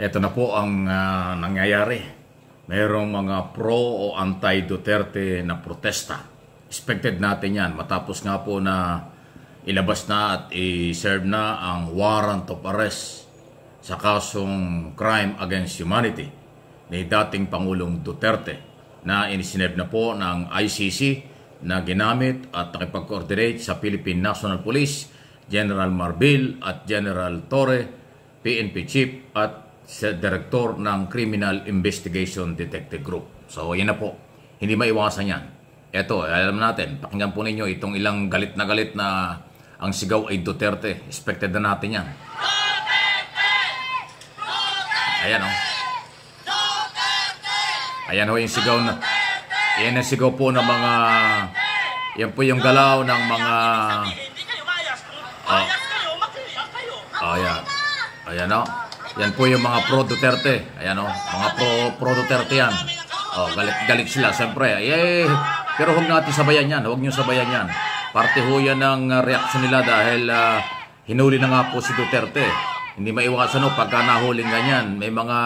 Ito na po ang nangyayari. Mayroong mga pro o anti-Duterte na protesta. Expected natin yan matapos nga po na ilabas na at i-serve na ang warrant of arrest sa kasong crime against humanity ni dating Pangulong Duterte na inisineb na po ng ICC na ginamit at nakipag-coordinate sa Philippine National Police, General Marbil at General Torre, PNP Chief at Director ng Criminal Investigation Detective Group. So yan na po, hindi maiwasan yan. Eto, alam natin, pakinggan po ninyo itong ilang galit na ang sigaw ay Duterte. Expected na natin yan. Ayan o. Ayan ho yung sigaw na. Yan ang sigaw po ng mga, yan po yung galaw ng mga, ayan. Ayan o. Yan po yung mga pro-Duterte. Ayan o. Mga pro-Duterte yan. Galit sila. Siyempre. Pero huwag natin sabayan yan. Huwag nyo sabayan yan. Parte ho yan ng reaksyon nila dahil hinuli na nga po si Duterte. Hindi maiwasan o pagka nahuling ganyan. May mga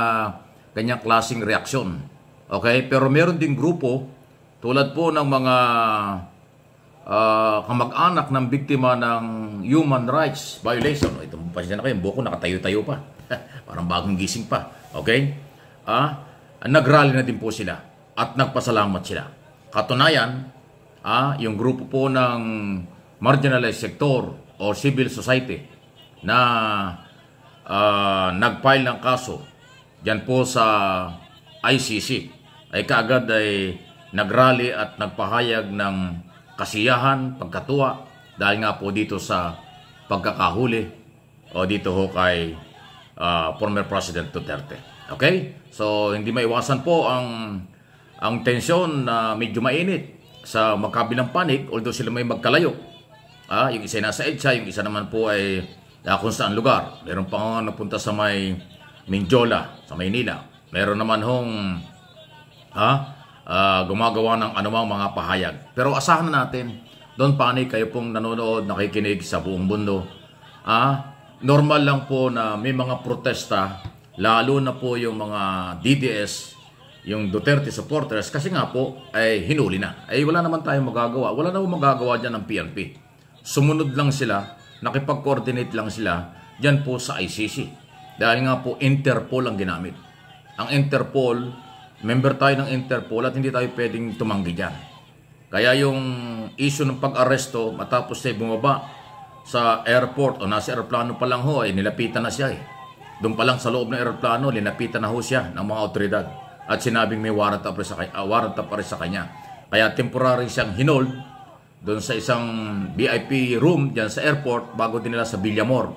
ganyang klaseng reaksyon. Okay? Pero meron ding grupo tulad po ng mga kamag-anak ng biktima ng human rights violation. Ito, pasensya na kayo. Buko nakatayo-tayo pa. Parang bagong gising pa. Okay? Nag-rally na din po sila at nagpasalamat sila. Katunayan, yung grupo po ng marginalized sector o civil society na nag-file ng kaso dyan po sa ICC ay kaagad ay nag-rally at nagpahayag ng kasiyahan, pagkatuwa dahil nga po dito sa pagkakahuli o dito ho kay former President Duterte. Okay? So, hindi maiwasan po ang tensyon na medyo mainit sa magkabilang panig, although sila may magkalayo. Yung isa nasa EDSA, yung isa naman po ay kung saan lugar. Meron pa nga napunta sa may Mindiola, sa Maynila. Meron naman hong gumagawa ng anumang mga pahayag. Pero asahan na natin, don't panic, kayo pong nanonood, nakikinig sa buong mundo. Normal lang po na may mga protesta, lalo na po yung mga DDS, yung Duterte supporters, kasi nga po ay hinuli na. Ay wala naman tayong magagawa. Wala naman magagawa dyan ng PNP. Sumunod lang sila, nakipag-coordinate lang sila dyan po sa ICC. Dahil nga po Interpol ang ginamit. Ang Interpol, member tayo ng Interpol at hindi tayo pwedeng tumanggi dyan. Kaya yung issue ng pag-aresto matapos siya bumaba sa airport o nasa aeroplano pa lang ho ay nilapitan na siya eh. Doon pa lang sa loob ng aeroplano, linapitan na ho siya ng mga otoridad at sinabing may warrant of arrest sa kanya. Kaya temporary siyang hinold doon sa isang VIP room diyan sa airport bago din nila sa Villamor.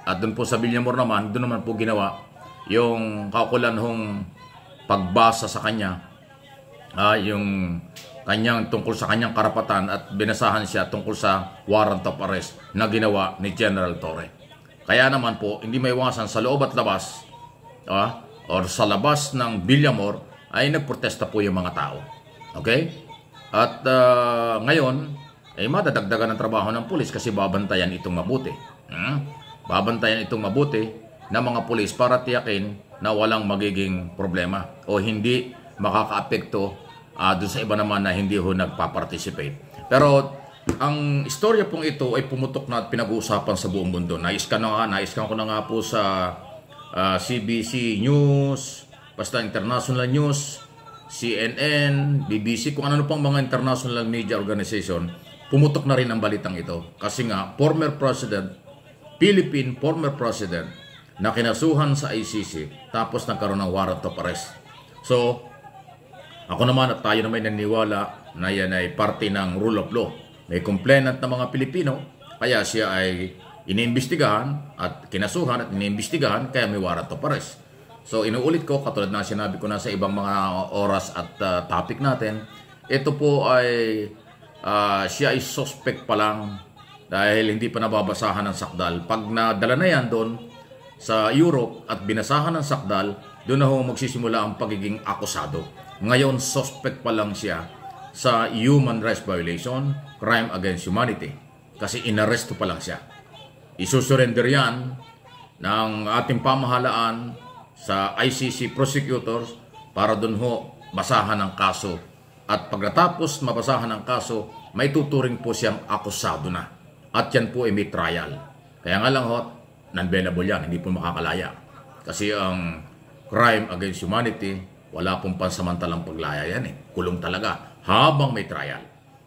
At doon po sa Villamor naman, doon naman po ginawa yung kaukulan hong pagbasa sa kanya, yung kanyang tungkol sa kanyang karapatan at binasahan siya tungkol sa warrant of arrest na ginawa ni General Torre. Kaya naman po, hindi maiwasan sa loob at labas o sa labas ng Villamor ay nagprotesta po yung mga tao. Okay? At ngayon, ay madadagdagan ng trabaho ng pulis kasi babantayan itong mabuti. Babantayan itong mabuti ng mga pulis para tiyakin na walang magiging problema o hindi makakaapekto doon sa iba naman na hindi ho nagpa-participate. Pero ang istorya pong ito ay pumutok na at pinag-uusapan sa buong mundo. Naiskan ko na nga po sa CBC News, basta International News, CNN, BBC, kung ano pang mga international media organization, pumutok na rin ang balitang ito. Kasi nga, Philippine former president na kinasuhan sa ICC tapos nagkaroon ng warrant of arrest. So, ako naman at tayo naman naniniwala na yan ay parte ng rule of law. May complainant na mga Pilipino, kaya siya ay iniimbestigahan at kinasuhan at iniimbestigahan, kaya may warrant of arrest. So inuulit ko, katulad na sinabi ko na sa ibang mga oras at topic natin, ito po ay siya ay suspect pa lang dahil hindi pa nababasahan ng sakdal. Pag nadala na yan doon sa Europe at binasahan ng sakdal, doon na ho magsisimula ang pagiging akusado. Ngayon, suspect pa lang siya sa human rights violation, crime against humanity. Kasi inaresto pa lang siya. Isusurrender yan ng ating pamahalaan sa ICC prosecutors para dun ho basahan ang kaso. At pagkatapos mabasahan ang kaso, may tuturing po siyang akusado na. At yan po ay may trial. Kaya nga lang ho, non-bailable yan, hindi po makakalaya. Kasi ang crime against humanity, wala pong pansamantalang paglaya yan eh. Kulong talaga habang may trial.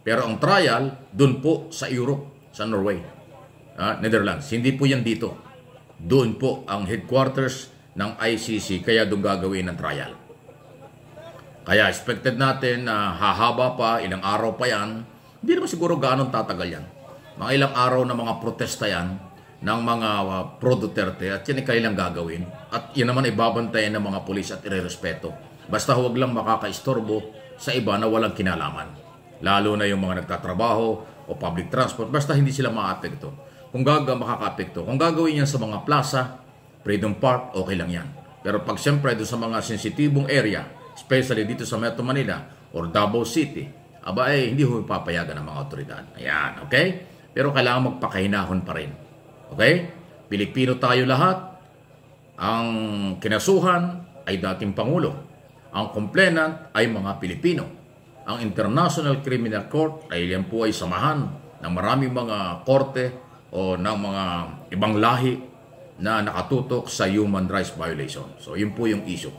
Pero ang trial, dun po sa Europe, sa Norway, Netherlands. Hindi po yan dito. Doon po ang headquarters ng ICC, kaya doon gagawin ang trial. Kaya expected natin na hahaba pa, ilang araw pa yan. Hindi naman siguro gaano tatagal yan. Mga ilang araw na mga protesta yan ng mga pro-Duterte at yan ay kailang gagawin. At yan naman ibabantayan ng mga pulis at irerespeto. Basta huwag lang makakaistorbo sa iba na walang kinalaman. Lalo na yung mga nagtatrabaho o public transport, basta hindi sila maapekto. Kung makaka-apekto. Kung gagawin yan sa mga plaza, Freedom Park, okay lang yan. Pero pag siyempre doon sa mga sensitibong area, especially dito sa Metro Manila or Davao City, hindi ho papayagan ng mga otoridad. Ayan, okay? Pero kailangan magpakahinahon pa rin. Okay? Pilipino tayo lahat. Ang kinasuhan ay dating Pangulo. Ang complainant ay mga Pilipino. Ang International Criminal Court ay yan po ay samahan ng maraming mga korte o ng mga ibang lahi na nakatutok sa human rights violation. So, yun po yung issue.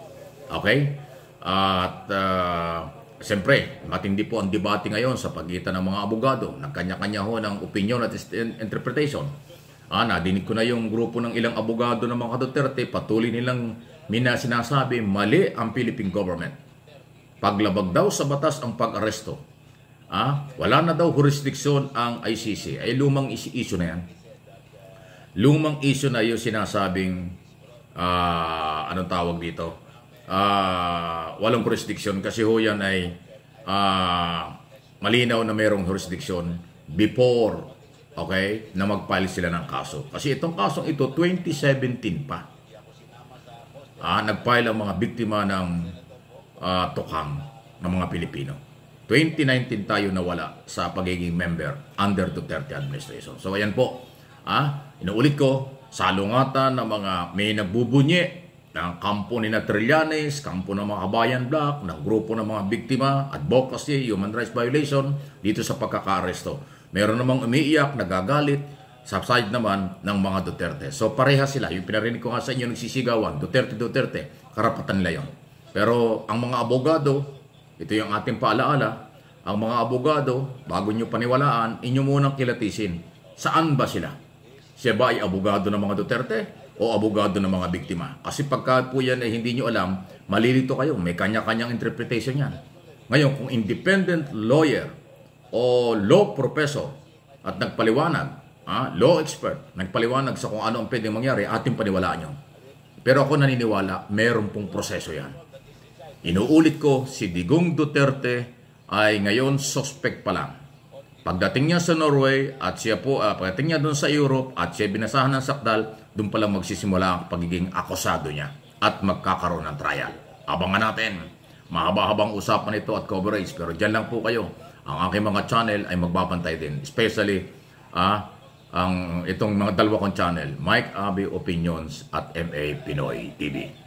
Okay? At siyempre, matindi po ang debate ngayon sa pagitan ng mga abogado. Nagkanya-kanya ho ng opinion at interpretation. Nadinig ko na yung grupo ng ilang abogado ng mga Duterte, patuloy nilang sinasabi, mali ang Philippine government. Paglabag daw sa batas ang pag-aresto. Wala na daw jurisdiction ang ICC. Ay lumang issue na yan. Lumang issue na yung sinasabing, anong tawag dito? Walang jurisdiction kasi ho yan ay malinaw na mayroong jurisdiction before, okay, na mag-file sila ng kaso. Kasi itong kasong ito, 2017 pa. Nag-file ang mga biktima ng tukhang ng mga Pilipino. 2019 tayo nawala sa pagiging member under Duterte administration. So ayan po, inuulit ko, salungatan ng mga may nagbubunyi ng kampo ni Trillanes, kampo ng mga Kabayan Black, ng grupo ng mga biktima, advocacy, human rights violation, dito sa pagkaka-aresto. Meron namang umiiyak, nagagalit, sa side naman ng mga Duterte. So pareha sila. Yung pinarinig ko nga sa inyo, nagsisigawan, Duterte, karapatan nila yun. Pero ang mga abogado, ito yung ating paalaala, ang mga abogado, bago nyo paniwalaan, inyo munang kilatisin. Saan ba sila? Siya ba ay abogado ng mga Duterte o abogado ng mga biktima? Kasi pagka po yan ay hindi nyo alam, malilito kayo. May kanya-kanyang interpretation yan. Ngayon, kung independent lawyer o law professor at nagpaliwanag, law expert, nagpaliwanag sa kung ano ang pwedeng mangyari, ating paniwalaan nyo. Pero ako naniniwala, meron pong proseso yan. Inuulit ko, si Digong Duterte ay ngayon suspect pa lang. Pagdating niya sa Norway at siya po, pagdating niya doon sa Europe at siya binasahan ng sakdal, doon pa lang magsisimula ang pagiging akusado niya at magkakaroon ng trial. Abangan natin. Mahaba-habang usapan ito at coverage, pero dyan lang po kayo. Ang aking mga channel ay magbabantay din. Especially, itong mga dalawa kong channel, Mike Abby Opinions at MA Pinoy TV.